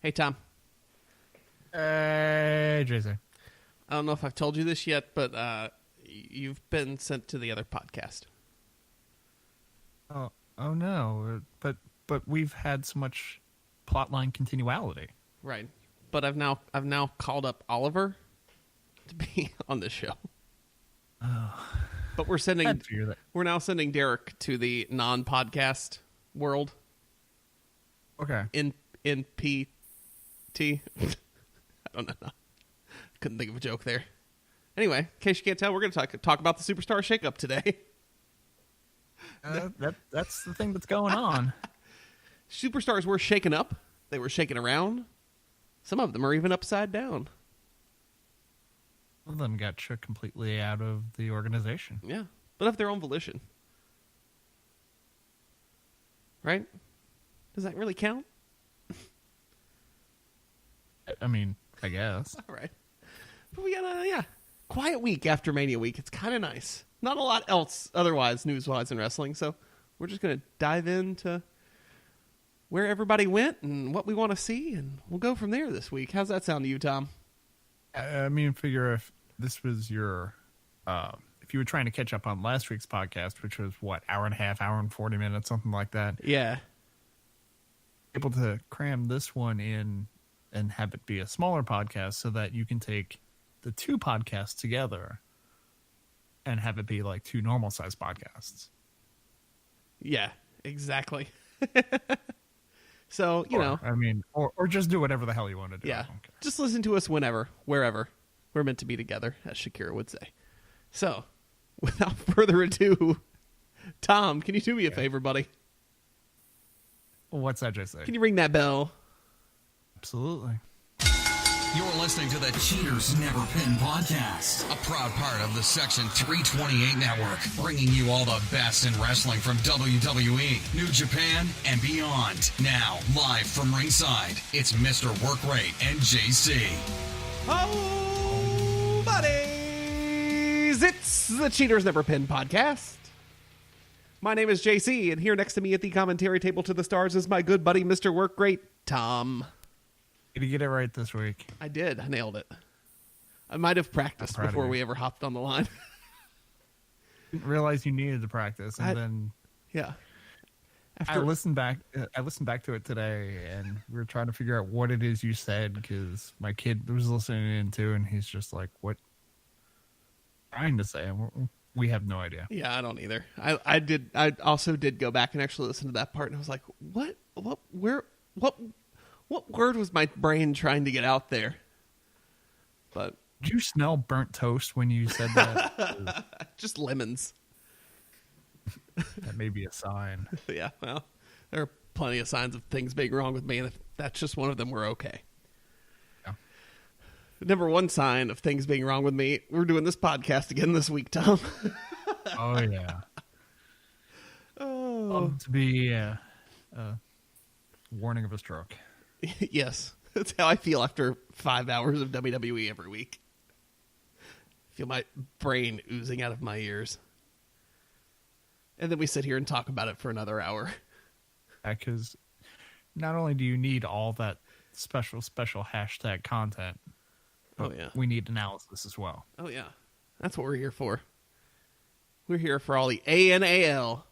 Hey, Tom. Hey, Jason. I don't know if I've told you this yet, but you've been sent to the other podcast. Oh no! But we've had so much plotline continuality. Right. But I've now called up Oliver to be on this show. Oh, But we're now sending Derek to the non-podcast world. Okay. In PT. I don't know. Couldn't think of a joke there. Anyway, in case you can't tell, we're going to talk about the Superstar Shakeup today. That's the thing that's going on. Superstars were shaken up. They were shaken around. Some of them are even upside down. Some of them got shook completely out of the organization. Yeah, but of their own volition. Right? Does that really count? I mean, I guess. All right. But we got a quiet week after Mania Week. It's kind of nice. Not a lot else otherwise, news-wise in wrestling, so we're just going to dive into where everybody went and what we want to see, and we'll go from there this week. How's that sound to you, Tom? I mean, figure if this was your... if you were trying to catch up on last week's podcast, which was, hour and a half, hour and 40 minutes, something like that. Yeah. Able to cram this one in and have it be a smaller podcast so that you can take the two podcasts together and have it be like two normal-sized podcasts. Yeah, exactly. So, I mean, or just do whatever the hell you want to do. Yeah, just listen to us whenever, wherever. We're meant to be together, as Shakira would say. So, without further ado, Tom, can you do me a favor, buddy? What's that just say? Can you ring that bell? Absolutely. You're listening to the Cheaters Never Pin podcast, a proud part of the Section 328 network, bringing you all the best in wrestling from WWE, New Japan, and beyond. Now, live from ringside, it's Mr. Workrate and JC. Oh, buddies! It's the Cheaters Never Pin podcast. My name is JC, and here next to me at the commentary table to the stars is my good buddy, Mr. Workrate, Tom. Did you get it right this week? I did. I nailed it. I might have practiced before we ever hopped on the line. Didn't realize you needed to practice, and then yeah. I listened back to it today, and we were trying to figure out what it is you said because my kid was listening in too, and he's just like, "What?" Trying to say, we have no idea. Yeah, I don't either. I also did go back and actually listen to that part, and I was like, what word was my brain trying to get out there? But did you smell burnt toast when you said that? Just lemons. That may be a sign. Yeah, well, there are plenty of signs of things being wrong with me, and if that's just one of them, we're okay. Yeah. Number one sign of things being wrong with me, we're doing this podcast again this week, Tom. Oh, yeah. Oh. To be a warning of a stroke. Yes, that's how I feel after 5 hours of WWE every week. I feel my brain oozing out of my ears. And then we sit here and talk about it for another hour. Because not only do you need all that special hashtag content, but we need analysis as well. Oh, yeah. That's what we're here for. We're here for all the ANALYSIS.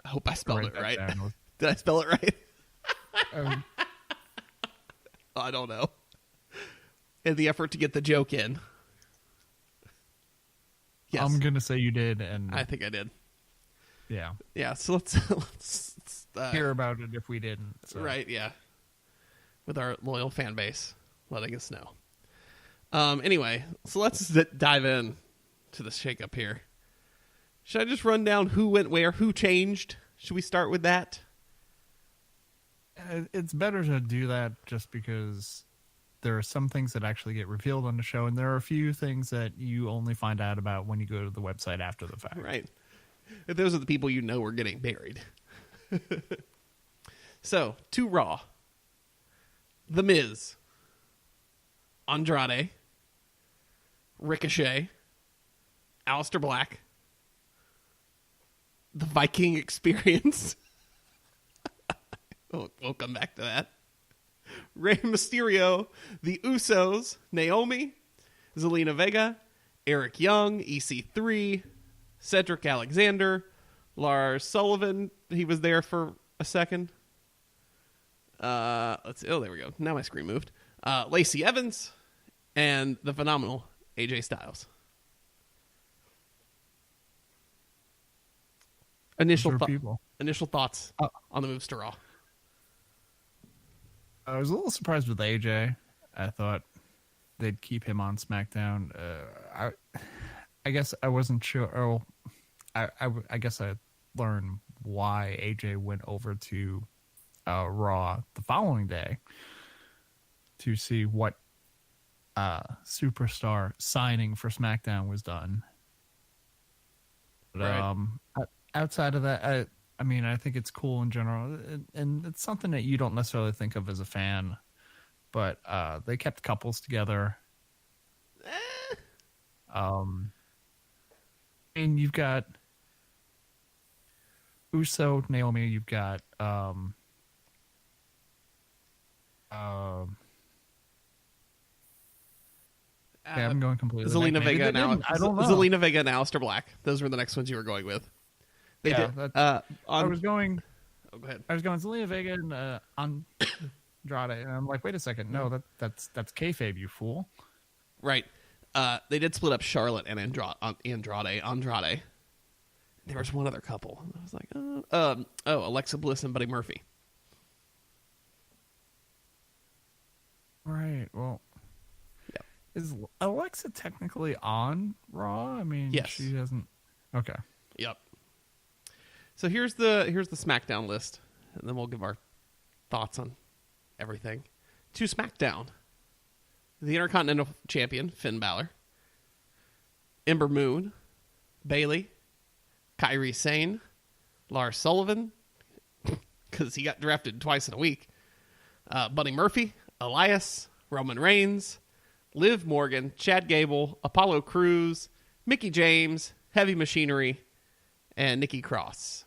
I hope I spelled it right. Did I spell it right? I don't know. In the effort to get the joke in. Yes. I'm going to say you did. And I think I did. Yeah. Yeah, so let's hear about it if we didn't. So. Right, yeah. With our loyal fan base letting us know. Anyway, so let's dive in to the shakeup here. Should I just run down who went where, who changed? Should we start with that? It's better to do that just because there are some things that actually get revealed on the show, and there are a few things that you only find out about when you go to the website after the fact. Right. Those are the people you know are getting buried. So, to Raw. The Miz. Andrade. Ricochet. Aleister Black. The Viking Experience. We'll come back to that. Rey Mysterio, the Usos, Naomi, Zelina Vega, Eric Young, EC3, Cedric Alexander, Lars Sullivan. He was there for a second. Let's see. Oh, there we go. Now my screen moved. Lacey Evans and the phenomenal AJ Styles. Initial thoughts on the moves to Raw. I was a little surprised with AJ. I thought they'd keep him on SmackDown. I guess I wasn't sure. Oh, I guess I learned why AJ went over to Raw the following day to see what superstar signing for SmackDown was done. But, right. Outside of that, I mean, I think it's cool in general, and it's something that you don't necessarily think of as a fan, but they kept couples together. And you've got Uso, Naomi, you've got I'm going completely. Zelina Vega and I don't know. Zelina Vega and Aleister Black. Those were the next ones you were going with. I was going. Oh, go ahead. I was going Zelina Vega and Andrade, and I'm like, wait a second, no, that's kayfabe, you fool. Right. They did split up Charlotte and Andrade. There was one other couple. I was like, Alexa Bliss and Buddy Murphy. Right. Well, yeah. Is Alexa technically on Raw? I mean, yes. She hasn't. Okay. Yep. So here's the SmackDown list, and then we'll give our thoughts on everything. To SmackDown, the Intercontinental Champion Finn Balor, Ember Moon, Bayley, Kairi Sane, Lars Sullivan, because he got drafted twice in a week, Buddy Murphy, Elias, Roman Reigns, Liv Morgan, Chad Gable, Apollo Crews, Mickie James, Heavy Machinery, and Nikki Cross.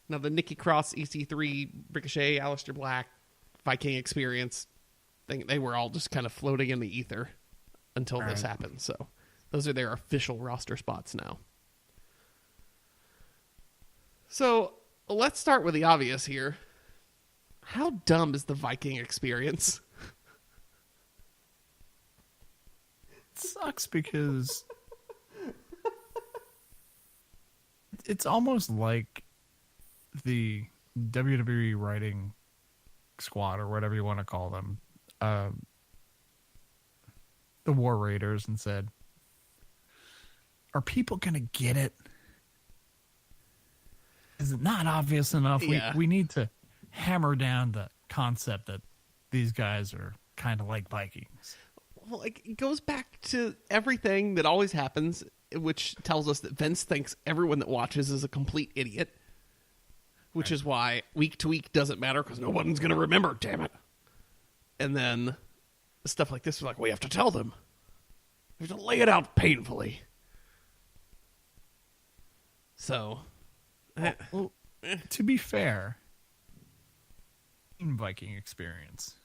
Now, the Nikki Cross, EC3, Ricochet, Aleister Black, Viking Experience, they were all just kind of floating in the ether until this happened. So those are their official roster spots now. So let's start with the obvious here. How dumb is the Viking Experience? It sucks because it's almost like the WWE writing squad, or whatever you want to call them, the War Raiders, and said, are people going to get it? Is it not obvious enough? Yeah. We need to hammer down the concept that these guys are kind of like Vikings. Well, it goes back to everything that always happens, which tells us that Vince thinks everyone that watches is a complete idiot, which is why week to week doesn't matter because no one's going to remember, damn it. And then stuff like this is like, we have to tell them. We have to lay it out painfully. So, to be fair, Viking Experience.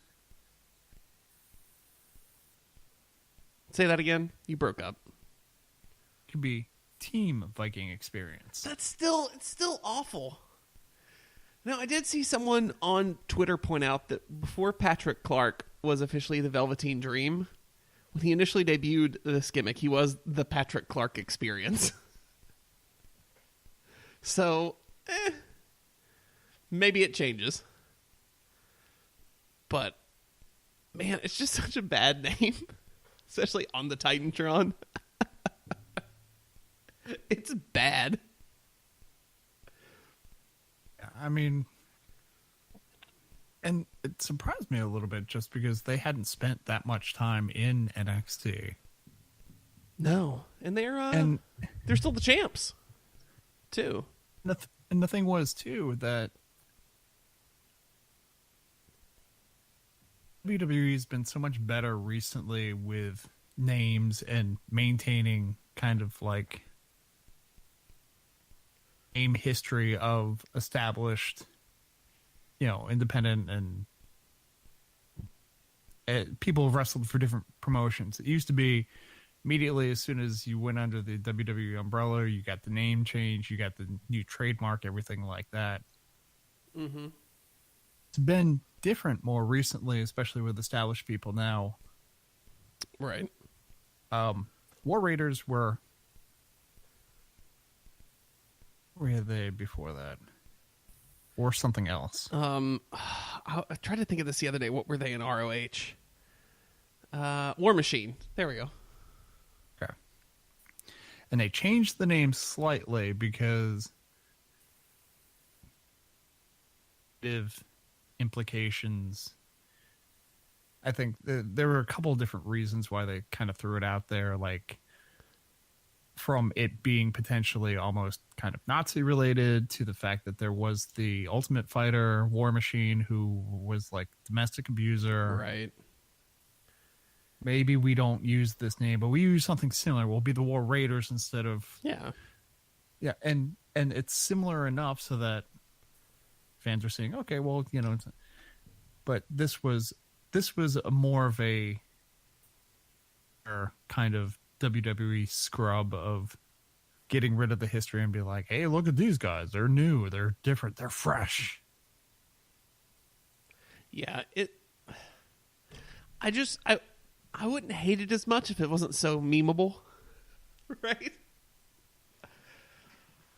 Say that again. You broke up. Could be Team Viking Experience. It's still awful. Now, I did see someone on Twitter point out that before Patrick Clark was officially the Velveteen Dream, when he initially debuted this gimmick, he was the Patrick Clark Experience. So, maybe it changes. But, man, it's just such a bad name. Especially on the Titantron. It's bad. I mean, and it surprised me a little bit just because they hadn't spent that much time in NXT. No, and they're still the champs, too. And the thing was too that WWE's been so much better recently with names and maintaining kind of like name history of established independent and people have wrestled for different promotions. It used to be immediately as soon as you went under the WWE umbrella, you got the name change, you got the new trademark, everything like that. Mm-hmm. It's been different more recently, especially with established people now. Right. War Raiders were where they before that? Or something else. I tried to think of this the other day. What were they in ROH? War Machine. There we go. Okay. And they changed the name slightly because of implications. I think there were a couple of different reasons why they kind of threw it out there, like from it being potentially almost kind of Nazi related to the fact that there was the Ultimate Fighter War Machine who was like domestic abuser. Right. Maybe we don't use this name, but we use something similar. We'll be the War Raiders instead of... Yeah. Yeah, and it's similar enough so that fans are saying, okay, well, but this was a more of a kind of WWE scrub of getting rid of the history and be like, hey, look at these guys. They're new. They're different. They're fresh. Yeah. I wouldn't hate it as much if it wasn't so memeable. Right?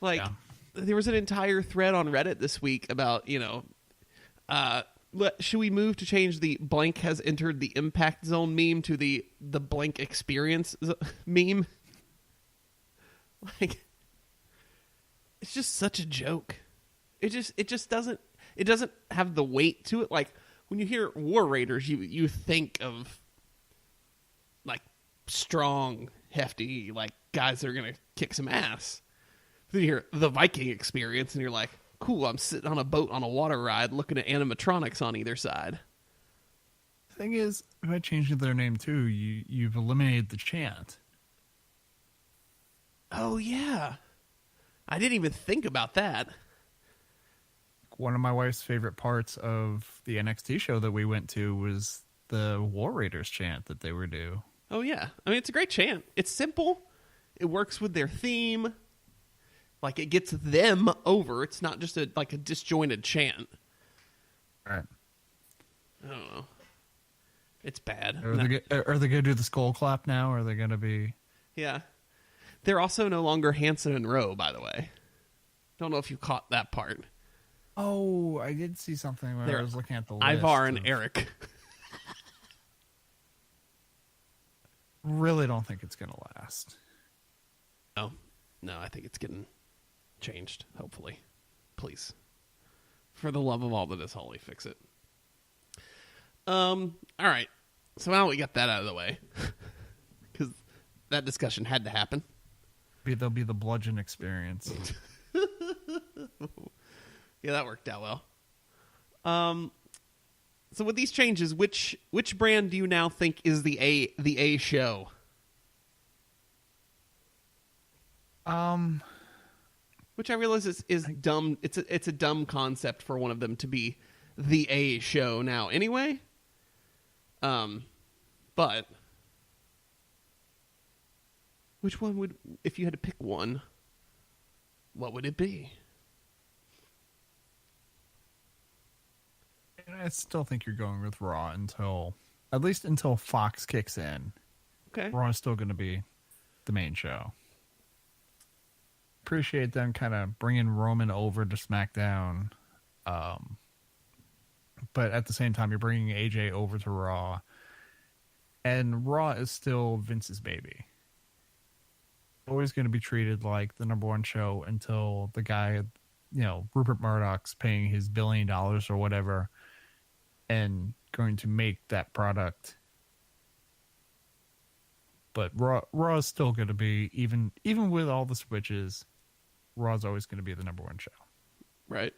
Like, yeah. There was an entire thread on Reddit this week about, should we move to change the blank has entered the impact zone meme to the blank experience meme? Like, it's just such a joke. It just doesn't have the weight to it. Like, when you hear War Raiders, you think of like strong, hefty, like guys that are gonna kick some ass. Then you hear the Viking experience, and you're like, cool, I'm sitting on a boat on a water ride looking at animatronics on either side. The thing is, by changing their name too, you've eliminated the chant. Oh, yeah. I didn't even think about that. One of my wife's favorite parts of the NXT show that we went to was the War Raiders chant that they were due. Oh, yeah. I mean, it's a great chant. It's simple. It works with their theme. Like, it gets them over. It's not just a disjointed chant. Right. I don't know. It's bad. Are they going to do the skull clap now? Or are they going to be... Yeah. They're also no longer Hanson and Rowe, by the way. Don't know if you caught that part. Oh, I did see something where I was looking at the list. Ivar and Eric. Really don't think it's going to last. No, I think it's getting changed, hopefully. Please. For the love of all that is holy, fix it. All right. So now we got that out of the way. Because that discussion had to happen. There'll be the bludgeon experience. Yeah, that worked out well. So with these changes, which brand do you now think is the A show? Which I realize is dumb. It's a dumb concept for one of them to be the A show now. Anyway, but which one would, if you had to pick one, what would it be? I still think you're going with Raw until Fox kicks in. Okay, Raw is still going to be the main show. Appreciate them kind of bringing Roman over to SmackDown, but at the same time, you're bringing AJ over to Raw, and Raw is still Vince's baby. Always going to be treated like the number one show until the guy, Rupert Murdoch's paying his $1 billion or whatever, and going to make that product. But Raw is still going to be, even with all the switches, Raw's always going to be the number one show. Right.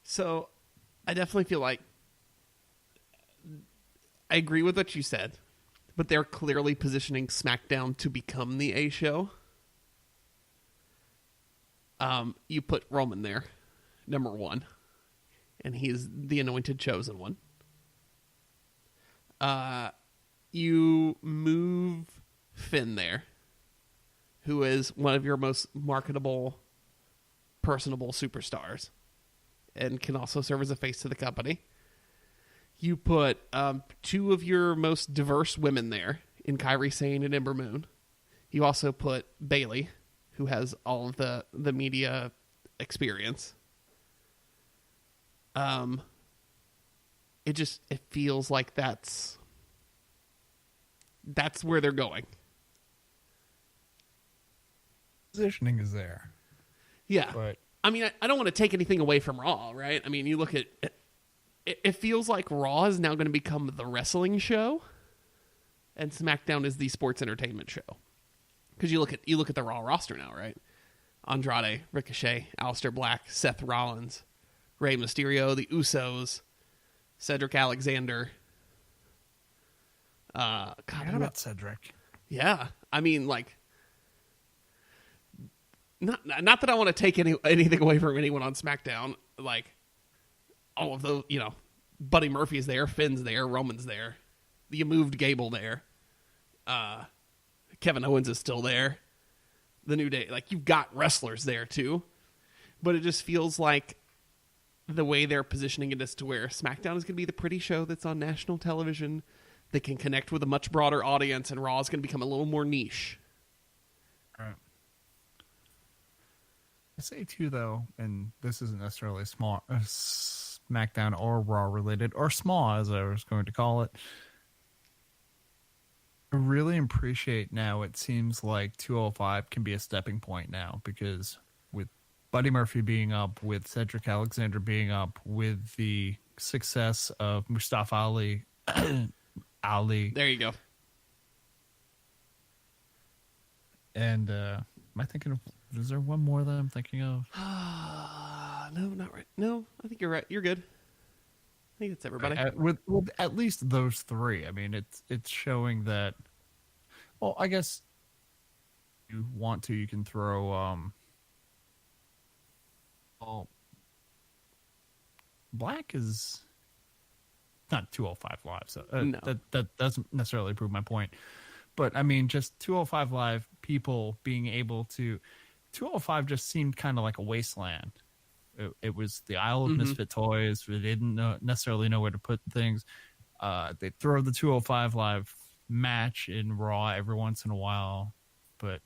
So I definitely feel like I agree with what you said, but they're clearly positioning SmackDown to become the A show. You put Roman there, number one. and he's the anointed chosen one. You move Finn there, who is one of your most marketable, personable superstars, and can also serve as a face to the company. You put two of your most diverse women there, in Kairi Sane and Ember Moon. You also put Bailey, who has all of the media experience. It feels like that's where they're going. Positioning is there. Yeah. But I mean, I don't want to take anything away from Raw, right? I mean, you look at it feels like Raw is now going to become the wrestling show, and SmackDown is the sports entertainment show. Because you look at the Raw roster now, right? Andrade, Ricochet, Aleister Black, Seth Rollins, Rey Mysterio, the Usos, Cedric Alexander. God, what about Cedric? Yeah, I mean, like, not that I want to take anything away from anyone on SmackDown. Like, all of those, Buddy Murphy's there, Finn's there, Roman's there. You moved Gable there. Kevin Owens is still there. The New Day, like, you've got wrestlers there too, but it just feels like the way they're positioning it is to where SmackDown is going to be the pretty show that's on national television that can connect with a much broader audience, and Raw is going to become a little more niche. All right. I say too, though, and this isn't necessarily small, SmackDown or Raw related, or small as I was going to call it. I really appreciate now. It seems like 205 can be a stepping point now, because with Buddy Murphy being up, with Cedric Alexander being up, with the success of Mustafa Ali, There you go. And am I thinking of? Is there one more that I'm thinking of? No, not right. No, I think you're right. You're good. I think it's everybody. With at least those three. I mean, it's showing that. Well, I guess you want to, you can throw. Well, Black is not 205 Live, so No. that doesn't necessarily prove my point. But I mean, just 205 Live people being able to. 205 just seemed kind of like a wasteland. It was the Isle of Misfit Toys. They didn't necessarily know where to put things. They throw the 205 Live match in Raw every once in a while, but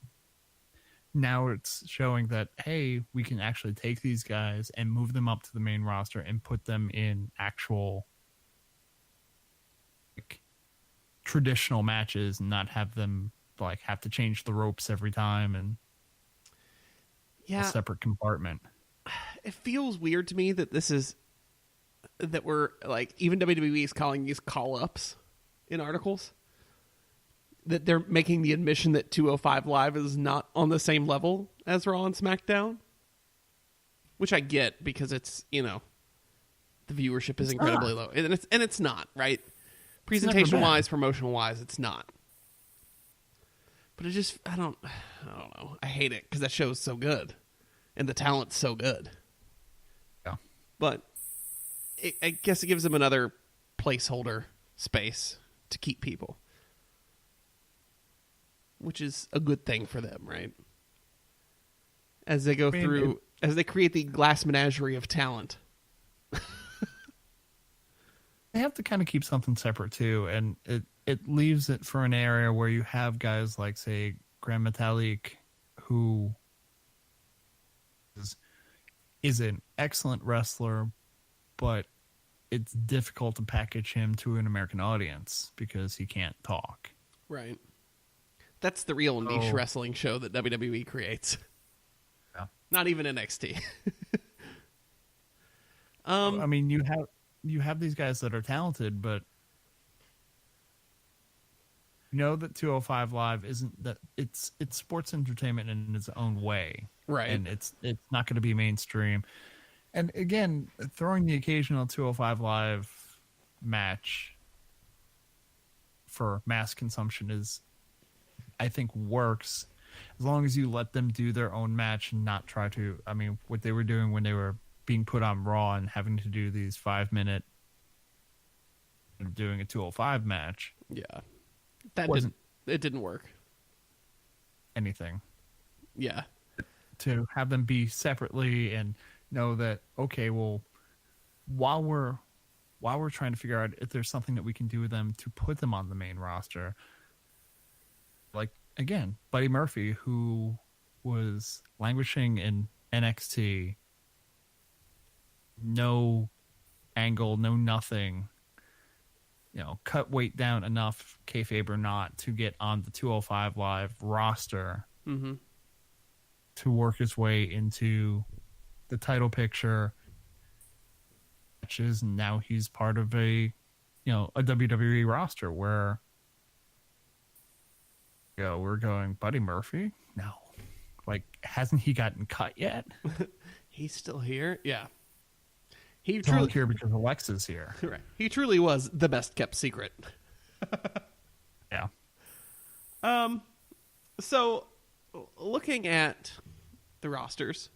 now it's showing that, hey, we can actually take these guys and move them up to the main roster and put them in actual traditional matches and not have them have to change the ropes every time and a separate compartment. It feels weird to me that we're even WWE is calling these call-ups in articles, that they're making the admission that 205 Live is not on the same level as Raw and SmackDown, which I get because it's, the viewership is incredibly low, and it's not, right? Presentation-wise, promotional-wise, it's not. But it just, I don't know. I hate it because that show is so good. And the talent's so good. Yeah. But I guess it gives them another placeholder space to keep people. Which is a good thing for them, right? As they go through, as they create the glass menagerie of talent. They have to kind of keep something separate too, and it leaves it for an area where you have guys like, say, Grand Metalik, who is an excellent wrestler, but it's difficult to package him to an American audience because he can't talk. Right. That's the real niche wrestling show that WWE creates. Yeah. Not even NXT. I mean, you have these guys that are talented, but you know that 205 Live isn't that it's sports entertainment in its own way. Right. And it's not going to be mainstream. And again, throwing the occasional 205 Live match for mass consumption is, I think, works as long as you let them do their own match and not try to, I mean, what they were doing when they were being put on Raw and having to do these 5-minute doing a 205 match. Yeah. It didn't work. Anything. Yeah. To have them be separately and know that, okay, well, while we're trying to figure out if there's something that we can do with them to put them on the main roster, like, again, Buddy Murphy, who was languishing in NXT, no angle, no nothing, cut weight down enough, kayfabe or not, to get on the 205 Live roster, to work his way into the title picture, matches, and now he's part of a WWE roster where we're going, Buddy Murphy? No. Like, hasn't he gotten cut yet? He's still here? Yeah. He's truly here because Alexa's here. Right. He truly was the best kept secret. Yeah. So, looking at the rosters,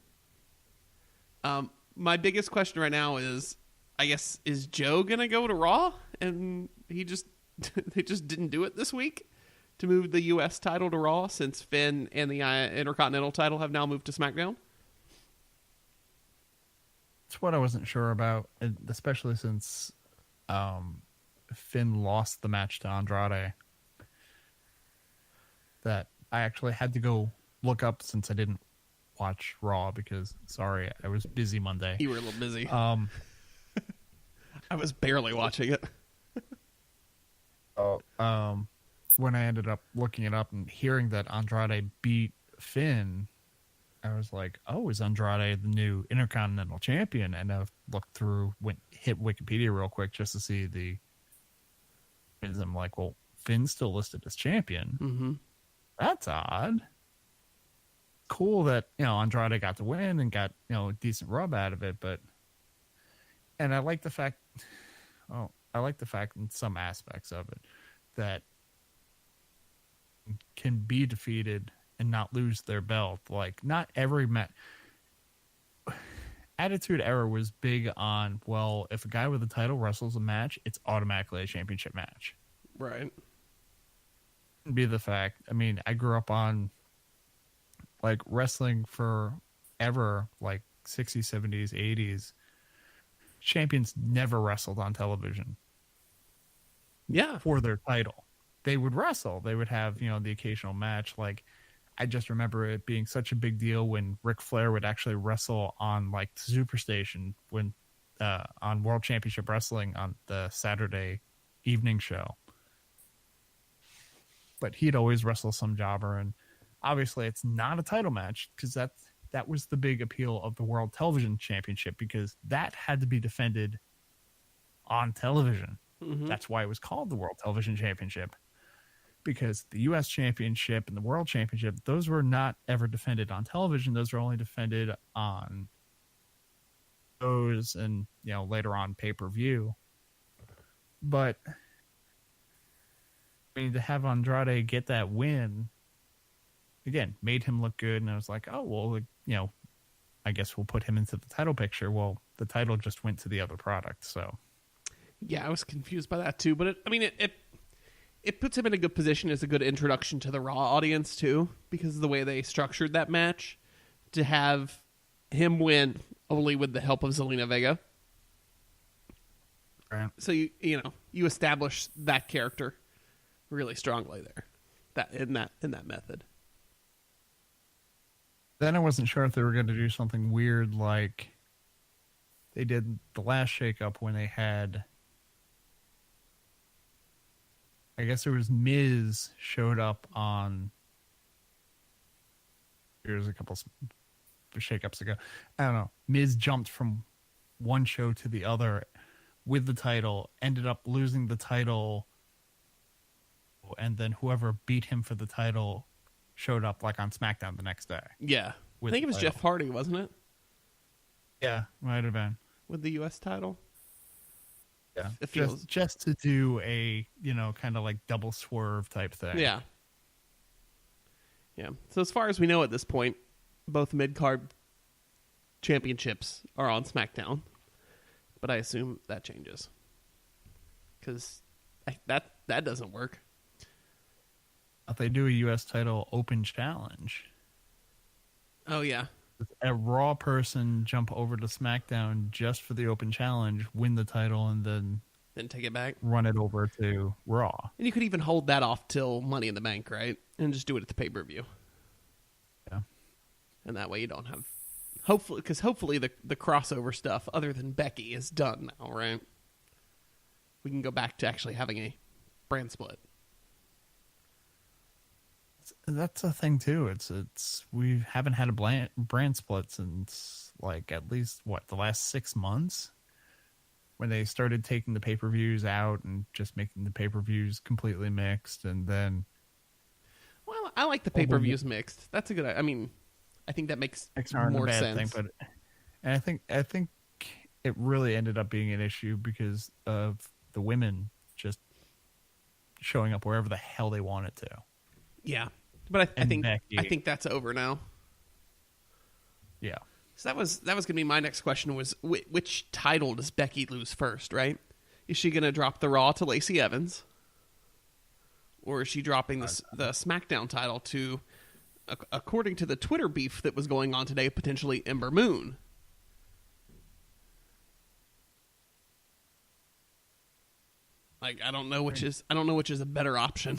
my biggest question right now is, I guess, is Joe gonna go to Raw? And they just didn't do it this week to move the U.S. title to Raw, since Finn and the Intercontinental title have now moved to SmackDown. That's what I wasn't sure about, especially since Finn lost the match to Andrade. That I actually had to go look up since I didn't watch Raw because, sorry, I was busy Monday. You were a little busy. I was barely watching it. When I ended up looking it up and hearing that Andrade beat Finn, I was like, oh, is Andrade the new Intercontinental Champion? And I looked through, hit Wikipedia real quick just to see and I'm like, well, Finn's still listed as champion. Mm-hmm. That's odd. Cool that, Andrade got to win and got, a decent rub out of it, and I like the fact in some aspects of it that can be defeated and not lose their belt. Like, not every match. Attitude Era was big on, well, if a guy with a title wrestles a match, it's automatically a championship match. Right. Be the fact. I mean, I grew up on like wrestling forever, like 60s, 70s, 80s. Champions never wrestled on television. Yeah. For their title. They would wrestle. They would have, the occasional match. Like, I just remember it being such a big deal when Ric Flair would actually wrestle on like Superstation on World Championship Wrestling on the Saturday evening show. But he'd always wrestle some jobber, and obviously it's not a title match because that was the big appeal of the World Television Championship, because that had to be defended on television. Mm-hmm. That's why it was called the World Television Championship, because the U.S. Championship and the World Championship, those were not ever defended on television. Those were only defended on shows and, later on pay-per-view. But, I mean, to have Andrade get that win, again, made him look good. And I was like, oh, well, I guess we'll put him into the title picture. Well, the title just went to the other product, so. Yeah, I was confused by that too. But, it puts him in a good position as a good introduction to the Raw audience too, because of the way they structured that match, to have him win only with the help of Zelina Vega. Right. So you establish that character really strongly there, in that method. Then I wasn't sure if they were going to do something weird like they did the last Shakeup when they had, I guess it was Miz showed up on, here's a couple Shakeups ago. I don't know. Miz jumped from one show to the other with the title, ended up losing the title, and then whoever beat him for the title showed up like on SmackDown the next day. Yeah. I think it was Jeff Hardy, wasn't it? Yeah, might have been. With the U.S. title? Yeah. Just to do a, kind of like double swerve type thing. Yeah. Yeah. So as far as we know at this point, both mid-card championships are on SmackDown, but I assume that changes because that doesn't work. If they do a U.S. title open challenge, Oh yeah, a Raw person jump over to SmackDown just for the open challenge, win the title, and then take it back, run it over to Raw. and you could even hold that off till Money in the Bank, right? And just do it at the pay-per-view. Yeah, And that way you don't have hopefully the crossover stuff other than Becky is done now, right? We can go back to actually having a brand split. that's a thing too. It's we haven't had a brand split since like at least the last 6 months, when they started taking the pay-per-views out and just making the pay-per-views completely mixed, and then. Well, I like the pay-per-views mixed. That's a good. I mean, I think that makes more sense. Thing, and I think it really ended up being an issue because of the women just showing up wherever the hell they wanted to. Yeah, but I think Becky. I think that's over now. Yeah. So that was going to be my next question: was which title does Becky lose first? Right? Is she going to drop the Raw to Lacey Evans, or is she dropping the SmackDown title to, according to the Twitter beef that was going on today, potentially Ember Moon? Like I don't know which is a better option.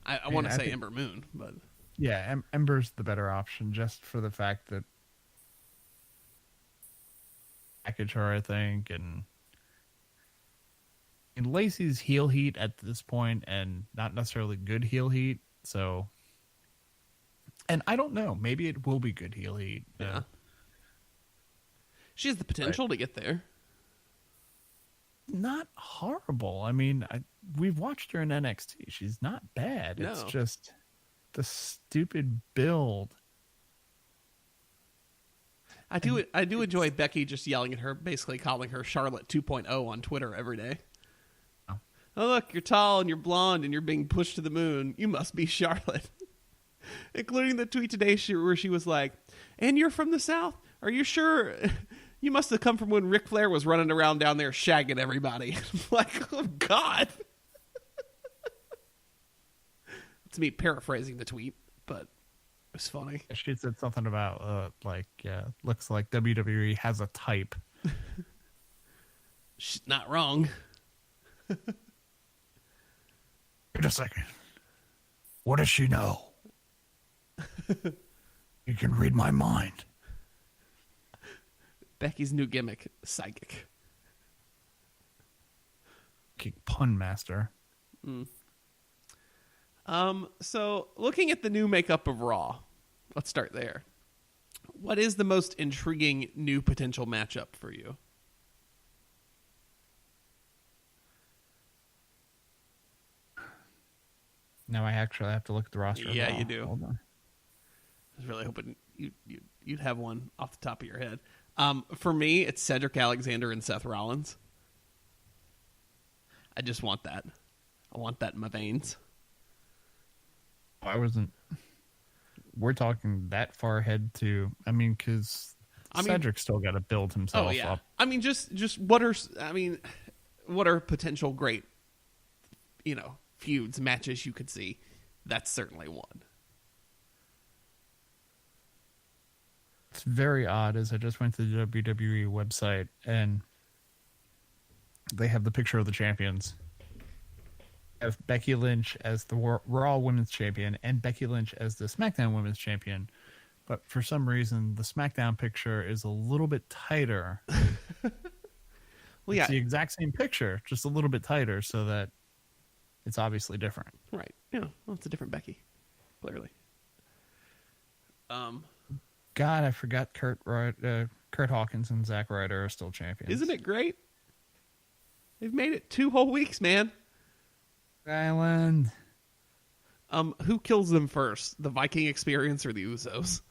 I want to say Ember Moon, but yeah, Ember's the better option just for the fact that package her, I think, and Lacey's heel heat at this point, and not necessarily good heel heat. So, and I don't know, maybe it will be good heel heat. Yeah, she has the potential to get there. Not horrible. I mean, we've watched her in NXT. She's not bad. No. It's just the stupid build. I do enjoy Becky just yelling at her, basically calling her Charlotte 2.0 on Twitter every day. Oh. Oh, look, you're tall and you're blonde and you're being pushed to the moon. You must be Charlotte. Including the tweet today where she was like, and you're from the South? Are you sure? You must have come from when Ric Flair was running around down there shagging everybody. Like, oh, God. It's me paraphrasing the tweet, but it was funny. She said something about, looks like WWE has a type. She's not wrong. Wait a second. What does she know? You can read my mind. Becky's new gimmick, psychic. Pun master. So looking at the new makeup of Raw, let's start there. What is the most intriguing new potential matchup for you? Now I actually have to look at the roster. Yeah, you do. Hold on. I was really hoping you'd have one off the top of your head. For me, it's Cedric Alexander and Seth Rollins. I just want that. I want that in my veins. We're talking that far ahead too. I mean, because Cedric's still got to build himself up. I mean, just what are potential great, feuds, matches you could see? That's certainly one. It's very odd, as I just went to the WWE website and they have the picture of the champions. They have Becky Lynch as the Raw Women's Champion and Becky Lynch as the SmackDown Women's Champion. But for some reason, the SmackDown picture is a little bit tighter. Well, yeah. It's the exact same picture, just a little bit tighter, so that it's obviously different. Right. Yeah. Well, it's a different Becky, clearly. God, I forgot Kurt Hawkins and Zack Ryder are still champions. Isn't it great? They've made it 2 whole weeks, man. Island. Who kills them first? The Viking Experience or the Usos?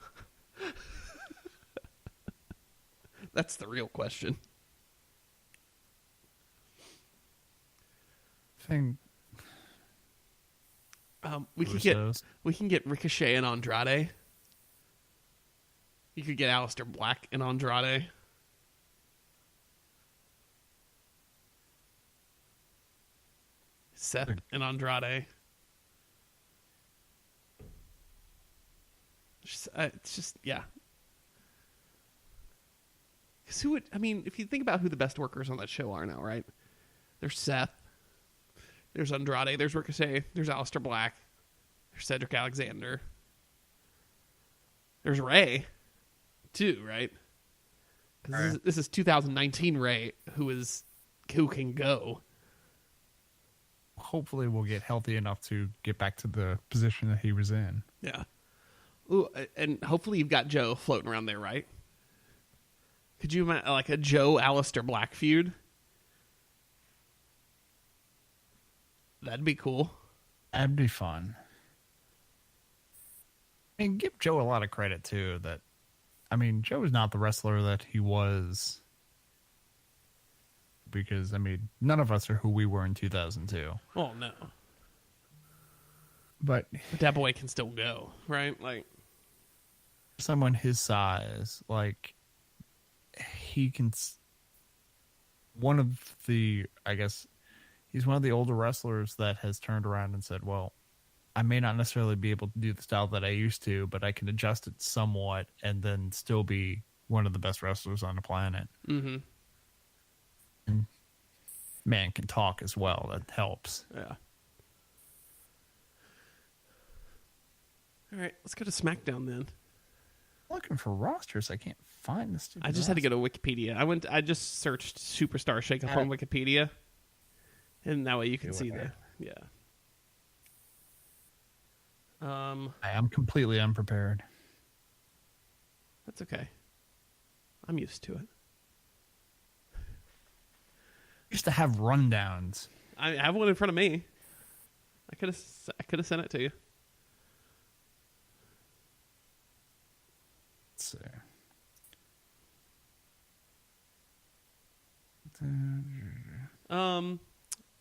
That's the real question. We can get Ricochet and Andrade. You could get Aleister Black and Andrade. Seth and Andrade. It's just, yeah. Because who would, I mean, if you think about who the best workers on that show are now, right? There's Seth. There's Andrade. There's Ricochet. There's Aleister Black. There's Cedric Alexander. There's Ray, too, right? Because this is 2019 Ray, who can go. Hopefully we'll get healthy enough to get back to the position that he was in. Yeah. Ooh, and hopefully you've got Joe floating around there, right? Could you imagine like a Joe Aleister Black feud? That'd be cool. That'd be fun. And give Joe a lot of credit too. That, I mean, Joe is not the wrestler that he was. Because, I mean, none of us are who we were in 2002. Oh, no. But that boy can still go, right? Like, someone his size, like, he can. One of the, I guess, he's one of the older wrestlers that has turned around and said, well, I may not necessarily be able to do the style that I used to, but I can adjust it somewhat and then still be one of the best wrestlers on the planet. Mm-hmm. And man can talk as well. That helps. Yeah. All right, let's go to SmackDown then. Looking for rosters, I can't find this. I just had to go to Wikipedia. I just searched Superstar Shakeup on Wikipedia, and that way you can see that. Yeah. I am completely unprepared. That's okay. I'm used to it. Used to have rundowns. I have one in front of me. I could have sent it to you. Let's see.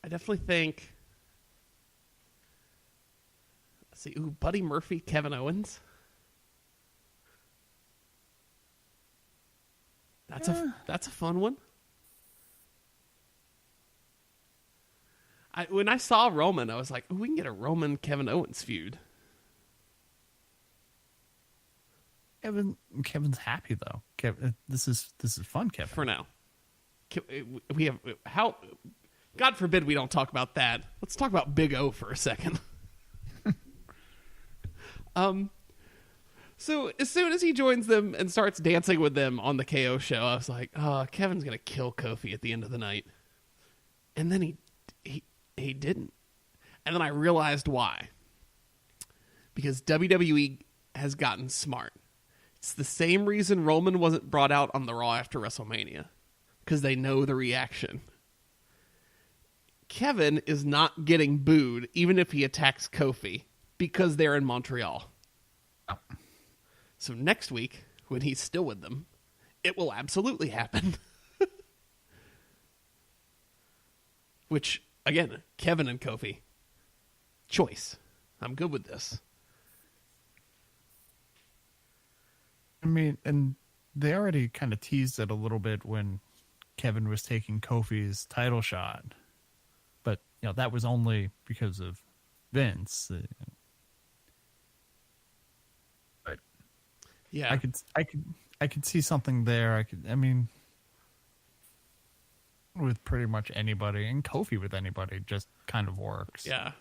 I definitely think. Let's see. Ooh, Buddy Murphy, Kevin Owens. That's a fun one. When I saw Roman, I was like, "Ooh, we can get a Roman Kevin Owens feud." Kevin's happy though. Kevin, this is fun, Kevin. For now, we have how. God forbid we don't talk about that. Let's talk about Big O for a second. So as soon as he joins them and starts dancing with them on the KO show, I was like, "Oh, Kevin's gonna kill Kofi at the end of the night," and then he didn't, and then I realized why. Because WWE has gotten smart. It's the same reason Roman wasn't brought out on the Raw after WrestleMania, because they know the reaction. Kevin is not getting booed even if he attacks Kofi because they're in Montreal. Oh. So next week, when he's still with them, it will absolutely happen. Which, again, Kevin and Kofi, choice. I'm good with this. I mean, and they already kind of teased it a little bit when Kevin was taking Kofi's title shot. But, you know, that was only because of Vince. But yeah, I could see something there. I mean, with pretty much anybody, and Kofi with anybody just kind of works. Yeah.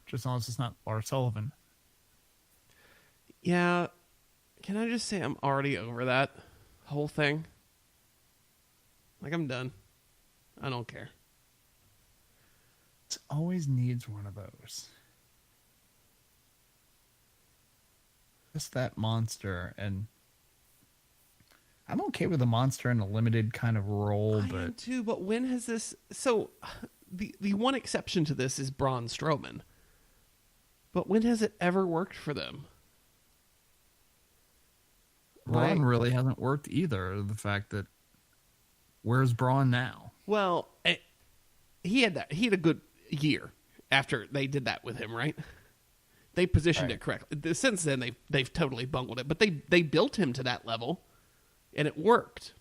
Just as long as it's not Lars Sullivan. Yeah. Can I just say I'm already over that whole thing? Like, I'm done. I don't care. It always needs one of those. Just that monster, and I'm okay with a monster in a limited kind of role, I but am too, but when has this... So, the one exception to this is Braun Strowman. But when has it ever worked for them? Braun really hasn't worked either. The fact that, where's Braun now? Well, he had a good year after they did that with him, right? They positioned it correctly. Since then, they've totally bungled it. But they built him to that level, and it worked.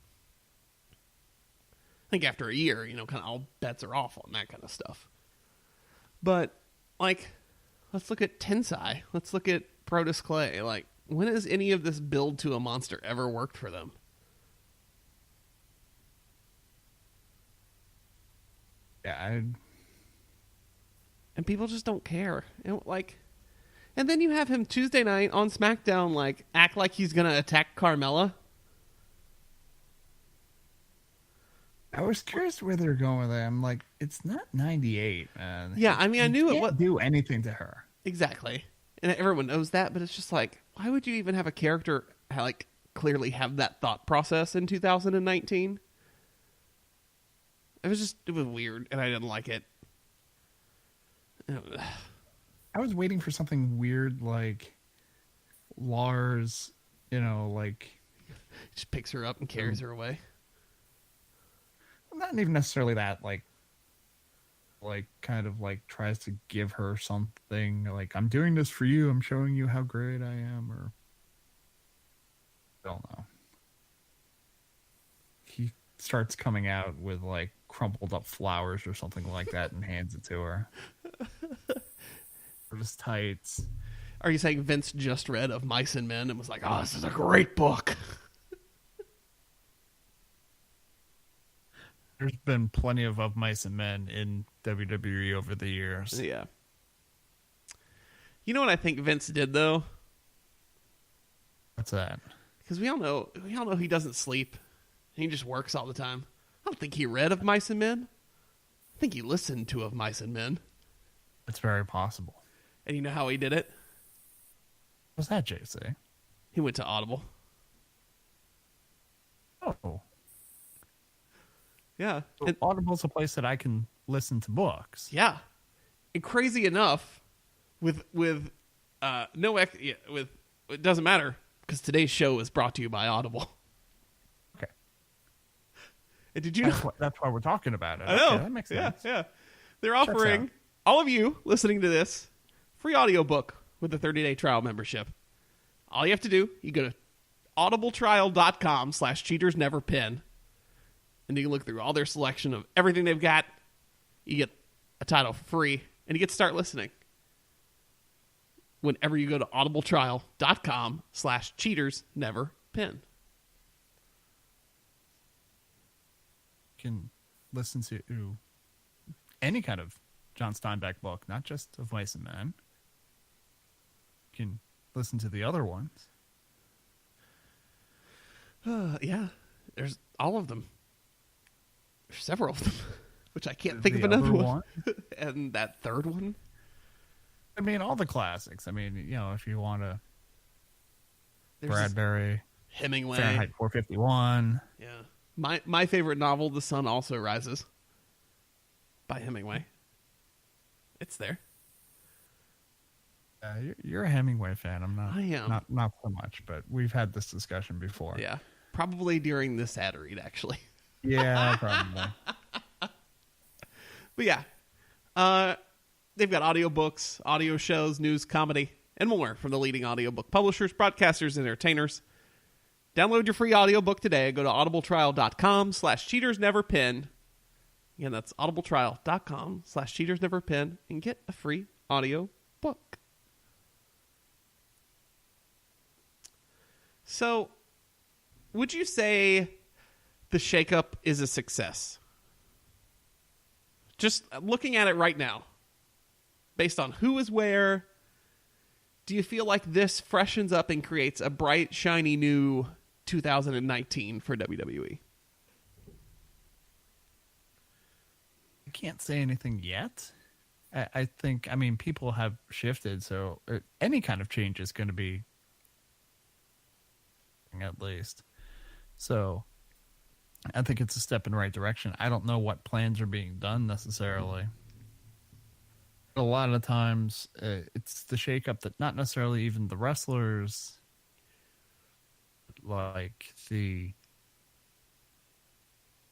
I think after a year, kind of all bets are off on that kind of stuff. But, let's look at Tensai. Let's look at Brodus Clay. When has any of this build to a monster ever worked for them? Yeah, and people just don't care. And then you have him Tuesday night on SmackDown, act like he's gonna attack Carmella. I was curious where they're going with that. I'm like, it's not 98, man. Yeah, I mean, I knew it wouldn't do anything to her. Exactly, and everyone knows that. But it's just why would you even have a character clearly have that thought process in 2019? It was weird, and I didn't like it. I was waiting for something weird like Lars, just picks her up and carries her away. Not even necessarily that, kind of tries to give her something, I'm doing this for you, I'm showing you how great I am, or I don't know. He starts coming out with crumpled up flowers or something like that and hands it to her. Or just tights. Are you saying Vince just read Of Mice and Men and was like, oh, this is a great book? There's been plenty of Mice and Men in WWE over the years. Yeah. You know what I think Vince did, though? What's that? Because we all know he doesn't sleep. He just works all the time. I don't think he read Of Mice and Men. I think he listened to Of Mice and Men. It's very possible. And you know how he did it? What's that, JC? He went to Audible. Oh. Yeah. So Audible's a place that I can listen to books. Yeah. And crazy enough, it doesn't matter, because today's show is brought to you by Audible. Okay. And did you know? That's why we're talking about it. I know. Okay, that makes sense. Yeah. They're offering all of you listening to this free audiobook with a 30-day trial membership. All you have to do, you go to audibletrial.com/cheatersneverpin, and you can look through all their selection of everything they've got. You get a title for free, and you get to start listening. Whenever you go to audibletrial.com/cheatersneverpin. You can listen to any kind of John Steinbeck book, not just Of Mice and Men. You can listen to the other ones. Yeah, there's all of them. There's several of them, which I can't think of another one. And that third one. I mean, all the classics. I mean, if you want to, there's Bradbury, Hemingway, Fahrenheit 451. Yeah, my favorite novel, The Sun Also Rises, by Hemingway. It's there. You're a Hemingway fan. I'm not. I am. Not so much, but we've had this discussion before. Yeah, probably during this ad read, actually. Yeah, probably. But yeah, they've got audiobooks, audio shows, news, comedy, and more from the leading audiobook publishers, broadcasters, and entertainers. Download your free audiobook today. Go to audibletrial.com/cheatersneverpin. Again, that's audibletrial.com/cheatersneverpin and get a free audio book. So, would you say the Shakeup is a success? Just looking at it right now, based on who is where, do you feel like this freshens up and creates a bright, shiny new 2019 for WWE? I can't say anything yet. I think, people have shifted, so any kind of change is going to be, at least. So I think it's a step in the right direction. I don't know what plans are being done necessarily. A lot of times it's the shakeup that not necessarily even the wrestlers,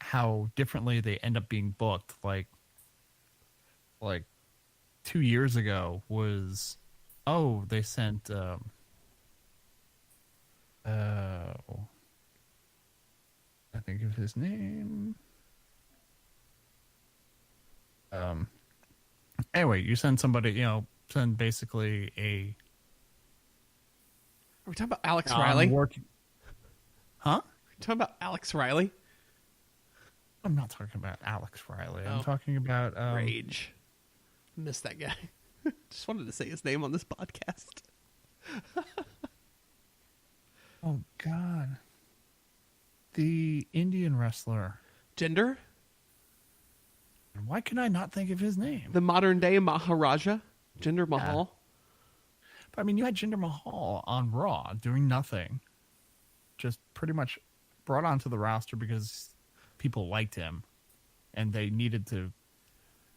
how differently they end up being booked. Like 2 years ago was Oh, they sent. I think of his name. Anyway, you send somebody, send basically a. Are we talking about Alex Riley? Huh? Are we talking about Alex Riley? I'm not talking about Alex Riley. Oh. I'm talking about Rage. Missed that guy. Just wanted to say his name on this podcast. Oh God. The Indian wrestler. Jinder? Why can I not think of his name? The modern day Maharaja? Jinder Mahal? But, I mean, you had Jinder Mahal on Raw doing nothing. Just pretty much brought onto the roster because people liked him. And they needed to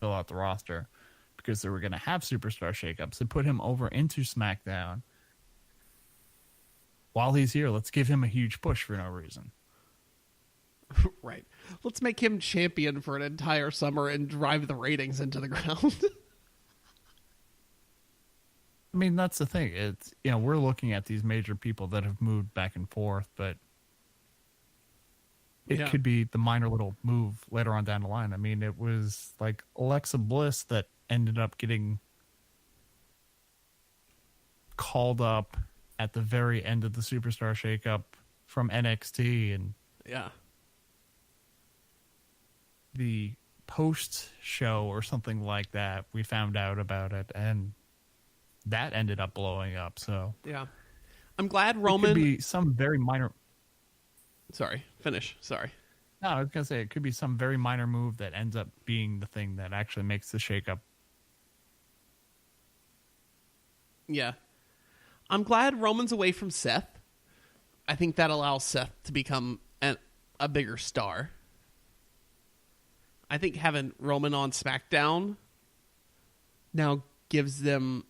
fill out the roster because they were going to have superstar shakeups. They put him over into SmackDown. While he's here, let's give him a huge push for no reason. Right. Let's make him champion for an entire summer and drive the ratings into the ground. I mean, that's the thing. It's, we're looking at these major people that have moved back and forth, but it could be the minor little move later on down the line. I mean, it was like Alexa Bliss that ended up getting called up at the very end of the Superstar Shakeup from NXT, and yeah. The post show or something like that, we found out about it, and that ended up blowing up. So yeah, I'm glad Roman. It could be some very minor. Sorry, finish. Sorry. No, I was gonna say it could be some very minor move that ends up being the thing that actually makes the shakeup. Yeah, I'm glad Roman's away from Seth. I think that allows Seth to become a bigger star. I think having Roman on SmackDown now gives them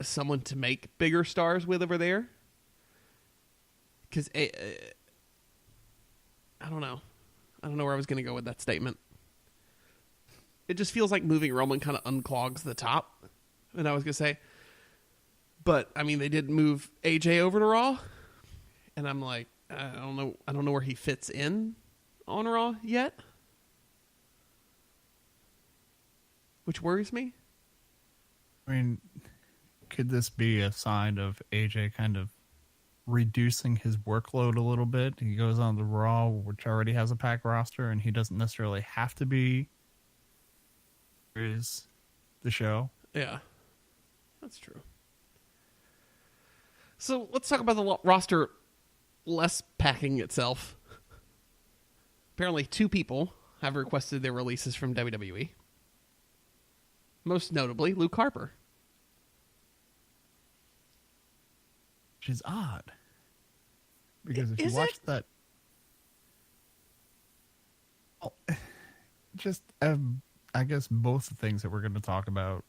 someone to make bigger stars with over there. Because I don't know. I don't know where I was going to go with that statement. It just feels like moving Roman kind of unclogs the top. And I was going to say, but I mean, they did move AJ over to Raw. And I'm like, I don't know where he fits in on Raw yet, which worries me. I mean, could this be a sign of AJ kind of reducing his workload a little bit? He goes on the Raw, which already has a packed roster, and he doesn't necessarily have to be. Is the show? Yeah, that's true. So let's talk about the roster less packing itself. Apparently 2 people have requested their releases from WWE. Most notably, Luke Harper. Which is odd. Because if Is you watch it? that... Oh, just, I guess both the things that we're going to talk about,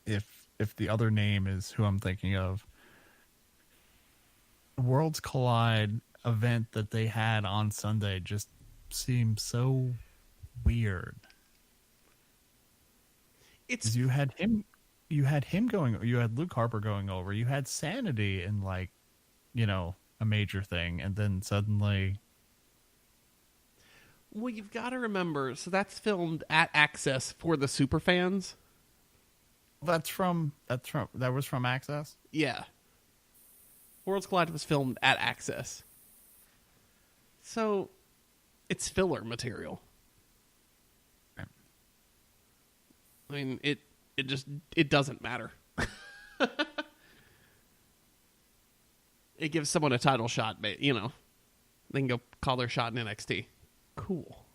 if the other name is who I'm thinking of, the Worlds Collide event that they had on Sunday just seemed so weird. It's You had him going, you had Luke Harper going over, you had Sanity in a major thing, and then suddenly... Well, you've got to remember, so that's filmed at Access for the super fans. That was from Access? Yeah. Worlds Collide was filmed at Access. So, it's filler material. Right. I mean, it doesn't matter. It gives someone a title shot, they can go call their shot in NXT. Cool.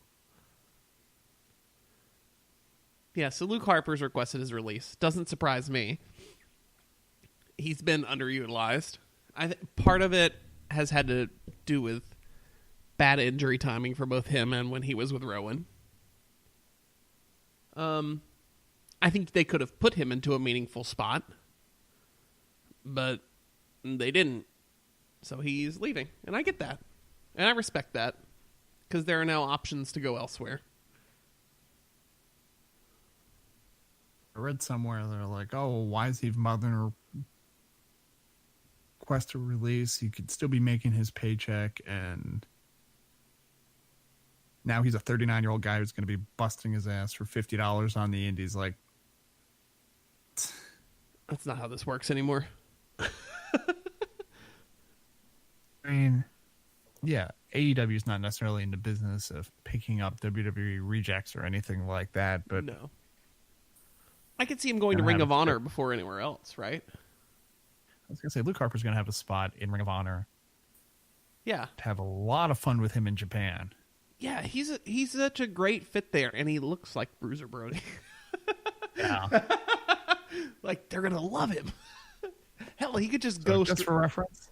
Yeah, so Luke Harper's requested his release. Doesn't surprise me. He's been underutilized. Part of it has had to do with bad injury timing for both him and when he was with Rowan. I think they could have put him into a meaningful spot, but they didn't. So he's leaving, and I get that. And I respect that, because there are now options to go elsewhere. I read somewhere they're like, oh, well, why is he mothering a request to release? He could still be making his paycheck, and now he's a 39-year-old guy who's going to be busting his ass for $50 on the indies. Like, that's not how this works anymore. I mean, yeah, AEW is not necessarily in the business of picking up WWE rejects or anything like that, but no. I could see him going to Ring of Honor before anywhere else, right? I was going to say, Luke Harper's going to have a spot in Ring of Honor. Yeah. To have a lot of fun with him in Japan. Yeah, he's such a great fit there, and he looks like Bruiser Brody. Yeah. Like, they're going to love him. Hell, he could just So go... just for reference,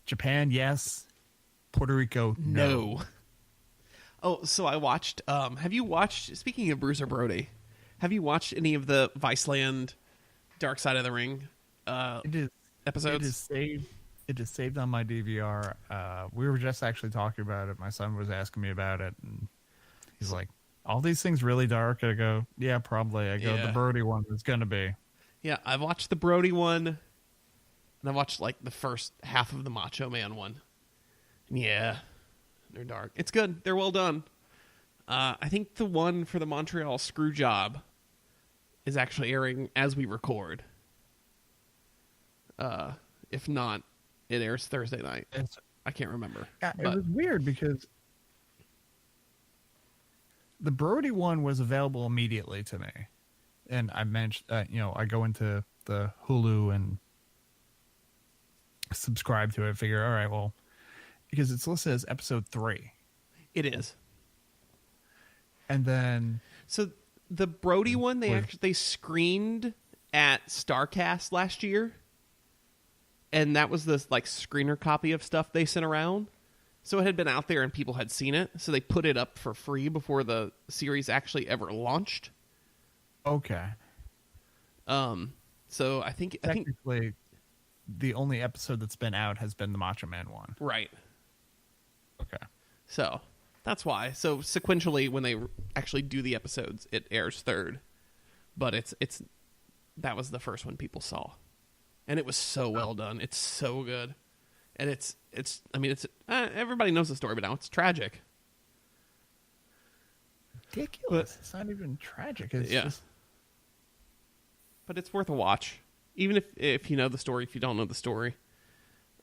Japan, yes. Puerto Rico, no. Oh, so I watched... have you watched... Speaking of Bruiser Brody, have you watched any of the Viceland Dark Side of the Ring episodes? It is saved on my DVR. We were just actually talking about it. My son was asking me about it, and he's like, all these things really dark? I go, yeah, probably. I go, the Brody one is going to be. Yeah, I've watched the Brody one, and I watched like the first half of the Macho Man one. Yeah, they're dark. It's good. They're well done. I think the one for the Montreal Screwjob is actually airing as we record. If not, it airs Thursday night. I can't remember. Yeah, it was weird because the Brody one was available immediately to me. And I mentioned, I go into the Hulu and subscribe to it. Figure, all right, well, because it's listed as episode 3. It is. And then, so the Brody one, they screened at StarCast last year, and that was this like screener copy of stuff they sent around. So it had been out there and people had seen it, so they put it up for free before the series actually ever launched. Okay. So I think the only episode that's been out has been the Macho Man one. Right. Okay. So that's why. So sequentially, when they actually do the episodes, it airs third. But it's that was the first one people saw, and it was so well done. It's so good, and it's everybody knows the story, but now it's tragic. Ridiculous. It's not even tragic. It's just... But it's worth a watch, even if you know the story. If you don't know the story,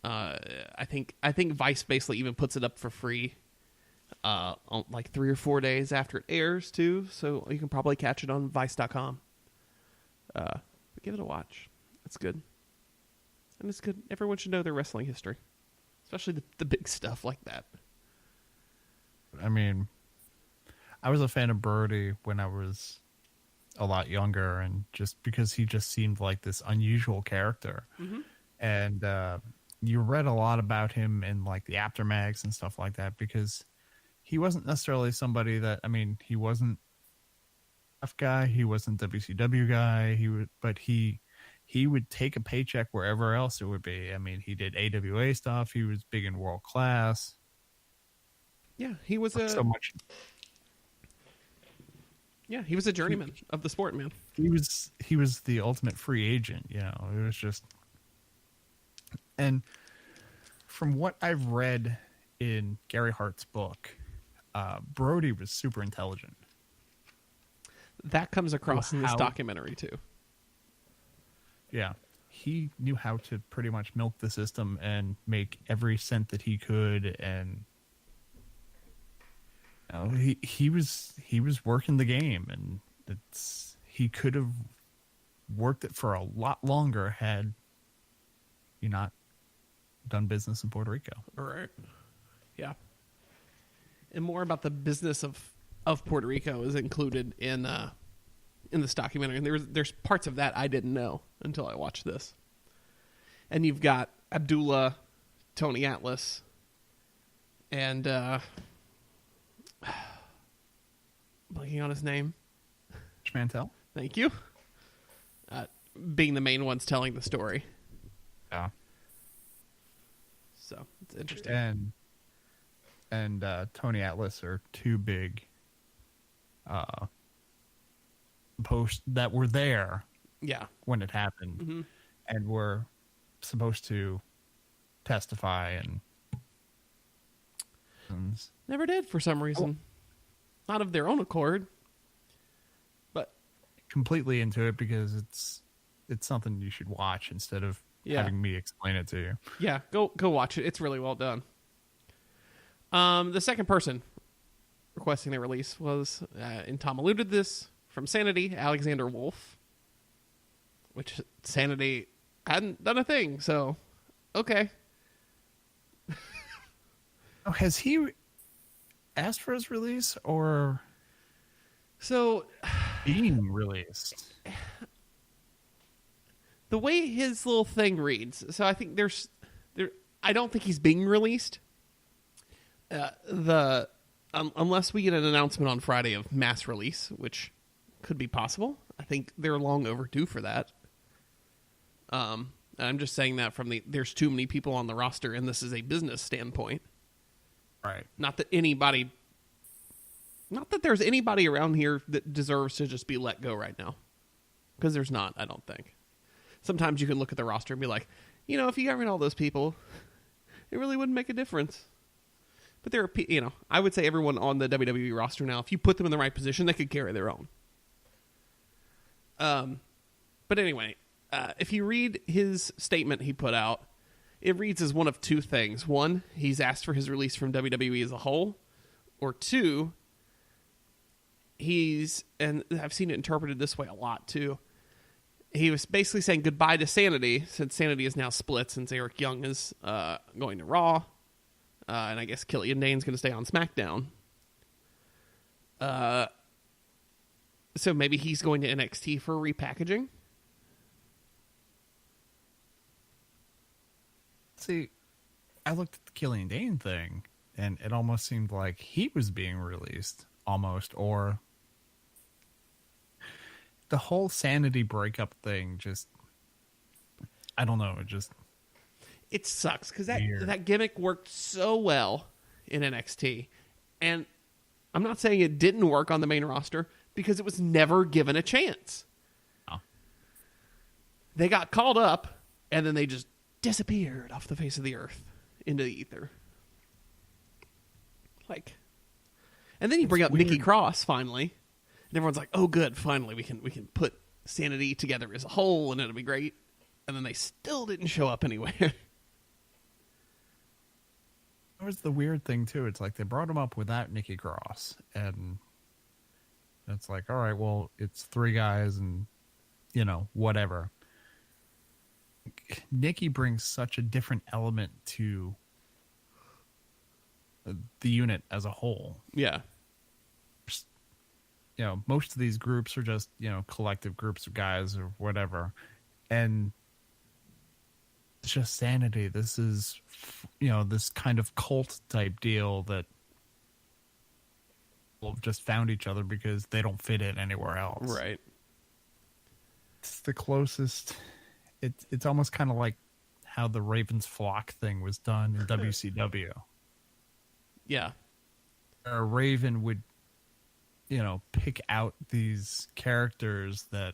I think Vice basically even puts it up for free, on like 3 or 4 days after it airs too. So you can probably catch it on Vice.com. But give it a watch. It's good, and it's good. Everyone should know their wrestling history, especially the big stuff like that. I mean, I was a fan of Brody when I was a lot younger, and just because he just seemed like this unusual character. Mm-hmm. And you read a lot about him in like the aftermaths and stuff like that, because he wasn't necessarily somebody that, I mean, he wasn't a tough guy, he wasn't WCW guy, but he would take a paycheck wherever else it would be. I mean, he did AWA stuff, he was big in World Class. Yeah, he was so much. Yeah, he was a journeyman of the sport, man. He was the ultimate free agent, It was just... And from what I've read in Gary Hart's book, Brody was super intelligent. That comes across in this documentary, too. Yeah. He knew how to pretty much milk the system and make every cent that he could, and he was working the game, and he could have worked it for a lot longer had he not done business in Puerto Rico. All right. Yeah. And more about the business of Puerto Rico is included in this documentary. And there's parts of that I didn't know until I watched this. And you've got Abdullah, Tony Atlas, and blanking on his name. Mantel. Thank you. Being the main ones telling the story. Yeah. So it's interesting. And Tony Atlas are two big were there Yeah. when it happened and were supposed to testify and never did for some reason. Not of their own accord. But completely into it because it's something you should watch instead of having me explain it to you. Yeah, go watch it. It's really well done. The second person requesting their release was, and Tom alluded to this, from Sanity, Alexander Wolf. Which Sanity hadn't done a thing, so okay. Oh, has he asked for his release or so being released? The way his little thing reads, so I think I don't think he's being released. Unless we get an announcement on Friday of mass release, which could be possible. I think they're long overdue for that. And I'm just saying that there's too many people on the roster, and this is a business standpoint. Right. Not that there's anybody around here that deserves to just be let go right now. Because there's not, I don't think. Sometimes you can look at the roster and be like, if you got rid of all those people, it really wouldn't make a difference. But there are, I would say everyone on the WWE roster now, if you put them in the right position, they could carry their own. But anyway, if you read his statement he put out, it reads as one of two things. One, he's asked for his release from WWE as a whole. Or two, and I've seen it interpreted this way a lot too, he was basically saying goodbye to Sanity, since Sanity is now split, since Eric Young is going to Raw, and I guess Killian Dane's going to stay on SmackDown. So maybe he's going to NXT for repackaging. See, I looked at the Killian Dane thing, and it almost seemed like he was being released, almost, or the whole Sanity breakup thing just, I don't know, it sucks, because that gimmick worked so well in NXT, and I'm not saying it didn't work on the main roster, because it was never given a chance. Oh. They got called up, and then they just disappeared off the face of the earth into the ether. And then you bring up Nikki Cross finally, and everyone's like, "Oh, good! Finally, we can put Sanity together as a whole, and it'll be great." And then they still didn't show up anywhere. That was the weird thing too. It's like they brought him up without Nikki Cross, and it's like, all right, well, it's three guys, and whatever. Nikki brings such a different element to the unit as a whole. Yeah. Most of these groups are just, collective groups of guys or whatever. And it's just Sanity. This is, this kind of cult type deal that people have just found each other because they don't fit in anywhere else. Right. It's the closest. It's almost kind of like how the Ravens flock thing was done in WCW. Yeah. A Raven would, pick out these characters that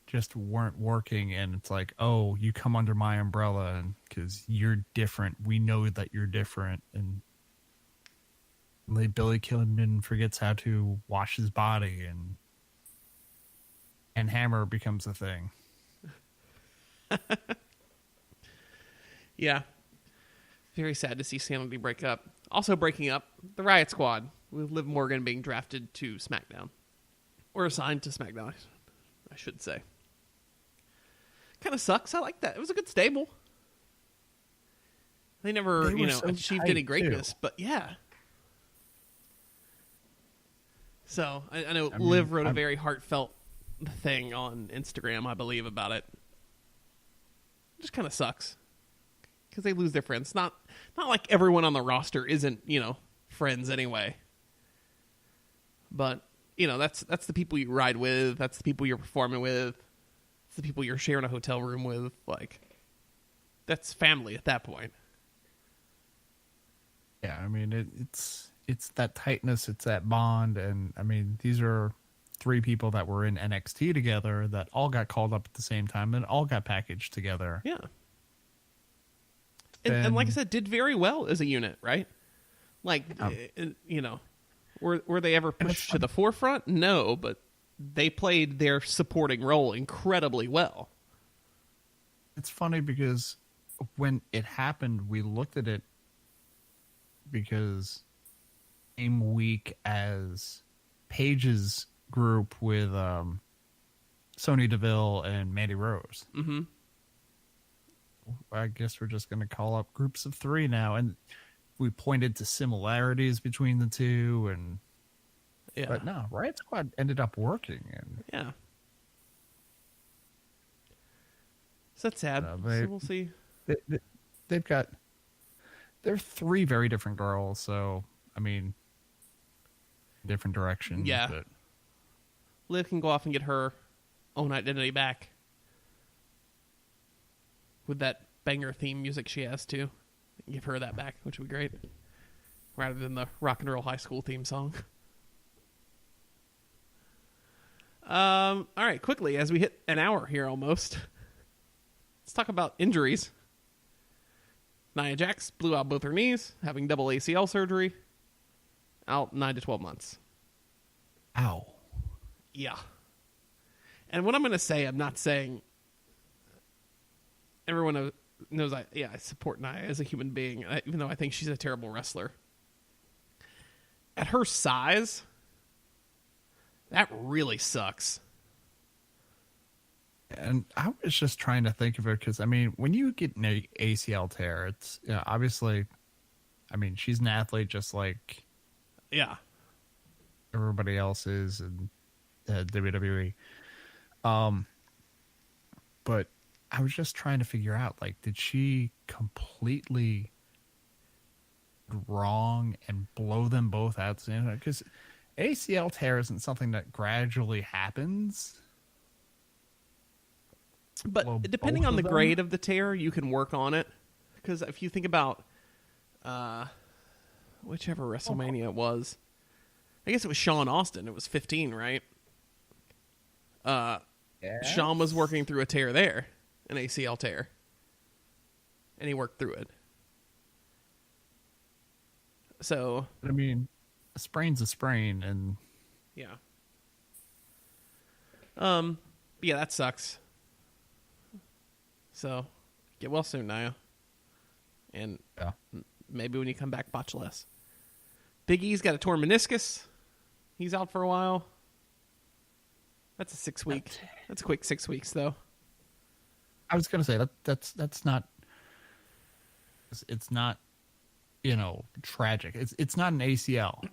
just weren't working, and it's like, oh, you come under my umbrella, and because you're different, we know that you're different, and Billy Kidman forgets how to wash his body, and Hammer becomes a thing. Yeah. Very sad to see Sanity break up. Also breaking up, the Riot Squad, with Liv Morgan being drafted to SmackDown. Or assigned to SmackDown, I should say. Kind of sucks. I like that. It was a good stable. They never, so achieved any greatness, too. But yeah. So, I know Liv wrote a very heartfelt thing on Instagram, I believe, about it. It just kind of sucks. Because they lose their friends. Not like everyone on the roster isn't, friends anyway. But, that's the people you ride with. That's the people you're performing with. It's the people you're sharing a hotel room with. That's family at that point. Yeah, it's that tightness. It's that bond. And, these are 3 people that were in NXT together that all got called up at the same time and all got packaged together. Yeah. And like I said, did very well as a unit, right? Like, you know, were they ever pushed to the forefront? No, but they played their supporting role incredibly well. It's funny because when it happened, we looked at it because same week as Paige's group with Sonya Deville and Mandy Rose. Mm-hmm. I guess we're just going to call up groups of 3 now, and we pointed to similarities between the two, and but no, Riot Squad ended up working, and so that's sad. So we'll see. They're 3 very different girls, so I mean, different directions. Yeah, but Liv can go off and get her own identity back with that banger theme music she has too. Give her that back, which would be great, rather than the rock and roll high school theme song. All right, quickly as we hit an hour here almost, let's talk about injuries. Nia Jax blew out both her knees, having double ACL surgery, out 9 to 12 months. Ow. Yeah. And what I'm going to say, I'm not saying everyone knows I support Nia as a human being, even though I think she's a terrible wrestler. At her size, that really sucks. And I was just trying to think of it because, I mean, when you get an ACL tear, it's obviously, I mean, she's an athlete just like everybody else is in WWE. But I was just trying to figure out, like, did she completely wrong and blow them both out? Because ACL tear isn't something that gradually happens. But depending on the grade of the tear, you can work on it. Because if you think about whichever WrestleMania it was, I guess it was Shawn Austin. It was 15, right? Yes. Shawn was working through a tear there, an ACL tear. And he worked through it. So, I mean, a sprain's a sprain, and yeah. Yeah, that sucks. So, get well soon, Nia. And maybe when you come back, botch less. Big E's got a torn meniscus. He's out for a while. That's a 6 week. That's a quick 6 weeks, though. I was gonna say that's not. It's not, tragic. It's not an ACL.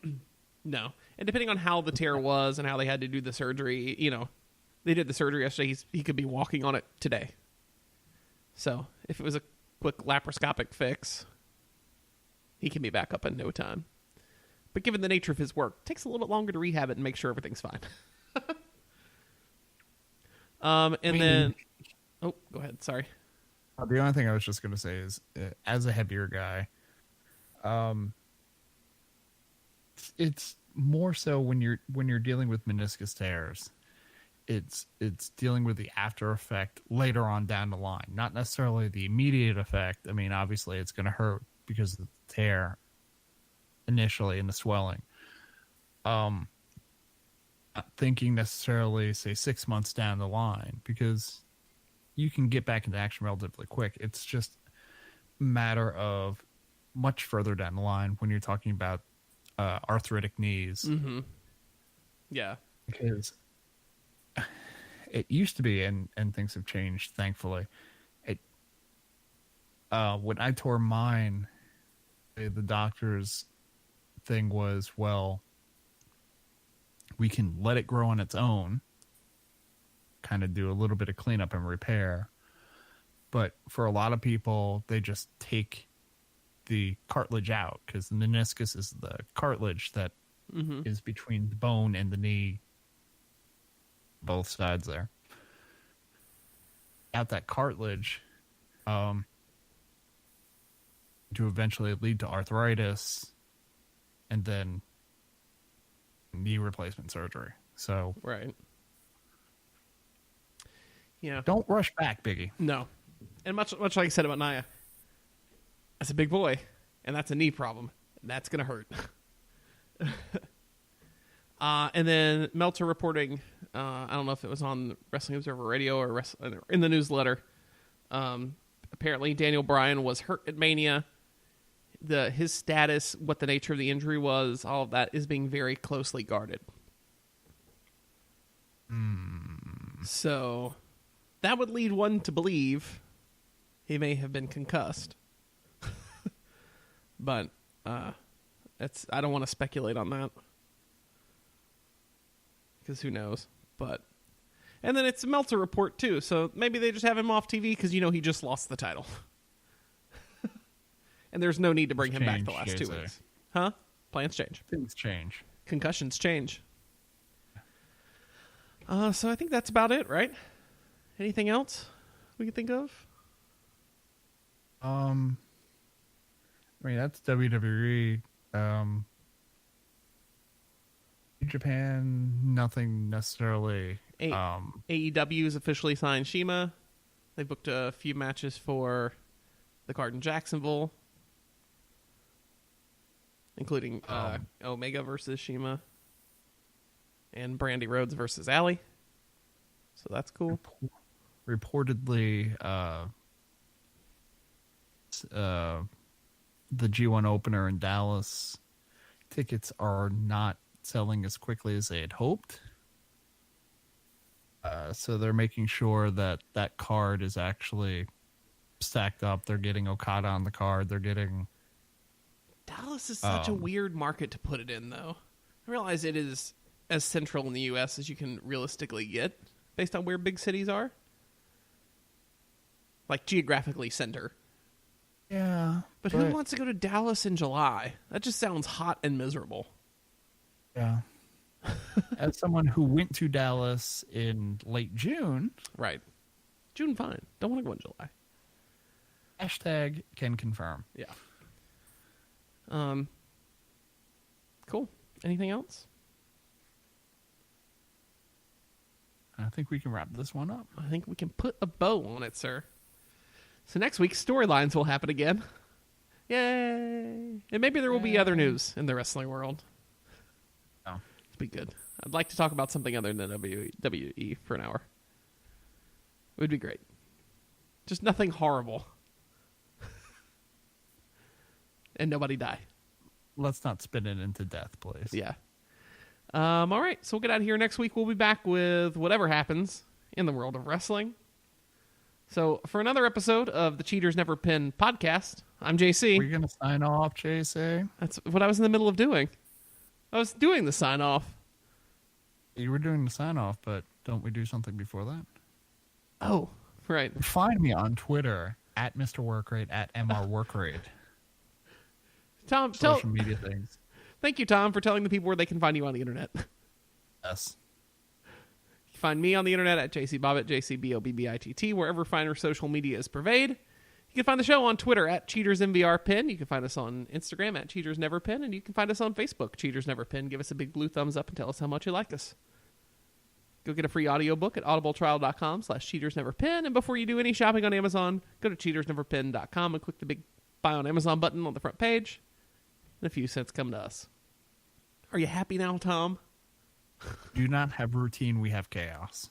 No, and depending on how the tear was and how they had to do the surgery, they did the surgery yesterday. He could be walking on it today. So if it was a quick laparoscopic fix, he can be back up in no time. But given the nature of his work, it takes a little bit longer to rehab it and make sure everything's fine. Then, go ahead. Sorry. The only thing I was just going to say is, as a heavier guy, it's more so when you're dealing with meniscus tears. It's dealing with the after effect later on down the line, not necessarily the immediate effect. I mean, obviously, it's going to hurt because of the tear initially and the swelling. Not thinking necessarily, say, 6 months down the line, because you can get back into action relatively quick. It's just a matter of much further down the line when you're talking about arthritic knees. Mm-hmm. Yeah. Because it used to be, and things have changed, thankfully. When I tore mine, the doctor's thing was, well, we can let it grow on its own, kind of do a little bit of cleanup and repair. But for a lot of people, they just take the cartilage out, because the meniscus is the cartilage that is between the bone and the knee, both sides there. Out that cartilage, to eventually lead to arthritis, and then knee replacement surgery. So Right. Yeah. don't rush back, Biggie. No. And much like I said about Nia, that's a big boy, and that's a knee problem. And that's going to hurt. And then Meltzer reporting, I don't know if it was on Wrestling Observer Radio or in the newsletter. Apparently, Daniel Bryan was hurt at Mania. His status, what the nature of the injury was, all of that is being very closely guarded. So that would lead one to believe he may have been concussed. But I don't want to speculate on that. Because who knows? And then it's a Meltzer report too, so maybe they just have him off TV because he just lost the title, and there's no need to bring him back the last 2 weeks. Huh? Plans change. Things change. Concussions change. So I think that's about it, right? Anything else we can think of? I mean, that's WWE. Japan, nothing necessarily. AEW has officially signed Shima. They booked a few matches for the card in Jacksonville, including Omega versus Shima and Brandy Rhodes versus Allie. So that's cool. Reportedly, the G1 opener in Dallas, tickets are not selling as quickly as they had hoped. So they're making sure that card is actually stacked up. They're getting Okada on the card. They're getting... Dallas is such a weird market to put it in, though. I realize it is as central in the U.S. as you can realistically get, based on where big cities are. Like, geographically center. Yeah. But who wants to go to Dallas in July? That just sounds hot and miserable. Yeah. As someone who went to Dallas in late June. Right. June, fine. Don't want to go in July. Hashtag can confirm. Yeah. Cool. Anything else? I think we can wrap this one up. I think we can put a bow on it, sir. So next week, storylines will happen again. Yay! And maybe there will be other news in the wrestling world. Oh. It'll be good. I'd like to talk about something other than WWE for an hour. It would be great. Just nothing horrible. And nobody die. Let's not spin it into death, please. Yeah. All right. So we'll get out of here next week. We'll be back with whatever happens in the world of wrestling. So for another episode of the Cheaters Never Pin podcast, I'm JC. We're going to sign off, JC. That's what I was in the middle of doing. I was doing the sign off. You were doing the sign off, but don't we do something before that? Oh, right. Find me on Twitter at Mr. Workrate, at MR Workrate. Tom, social media things. Thank you, Tom, for telling the people where they can find you on the internet. Yes. You can find me on the internet at JCBobbitt, JCBOBBITT, wherever finer social media is purveyed. You can find the show on Twitter at CheatersMVRPin. You can find us on Instagram at CheatersNeverPin, and you can find us on Facebook, Cheaters Never Pin. Give us a big blue thumbs up and tell us how much you like us. Go get a free audiobook at audibletrial.com/CheatersNeverPin, and before you do any shopping on Amazon, go to CheatersNeverPin.com and click the big Buy on Amazon button on the front page. And a few cents come to us. Are you happy now, Tom? Do not have routine, we have chaos.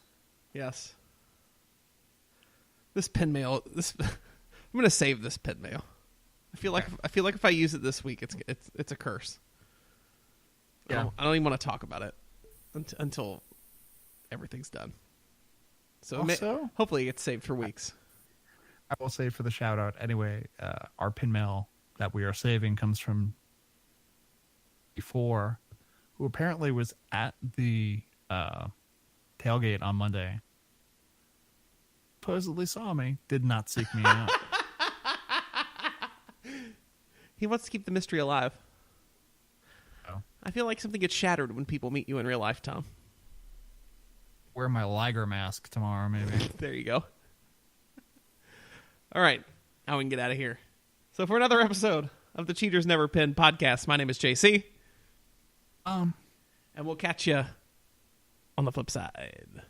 Yes. This pen mail, I'm going to save this pen mail. I feel like if I use it this week, it's a curse. Yeah. I don't even want to talk about it until everything's done. So also, hopefully it gets saved for weeks. I will say for the shout out anyway, our pin mail that we are saving comes from before, who apparently was at the tailgate on Monday. Supposedly saw me, did not seek me out. He wants to keep the mystery alive. Oh. I feel like something gets shattered when people meet you in real life, Tom. Wear my Liger mask tomorrow, maybe. There you go. All right, now we can get out of here. So for another episode of the Cheaters Never Pin podcast, my name is JC. And we'll catch you on the flip side.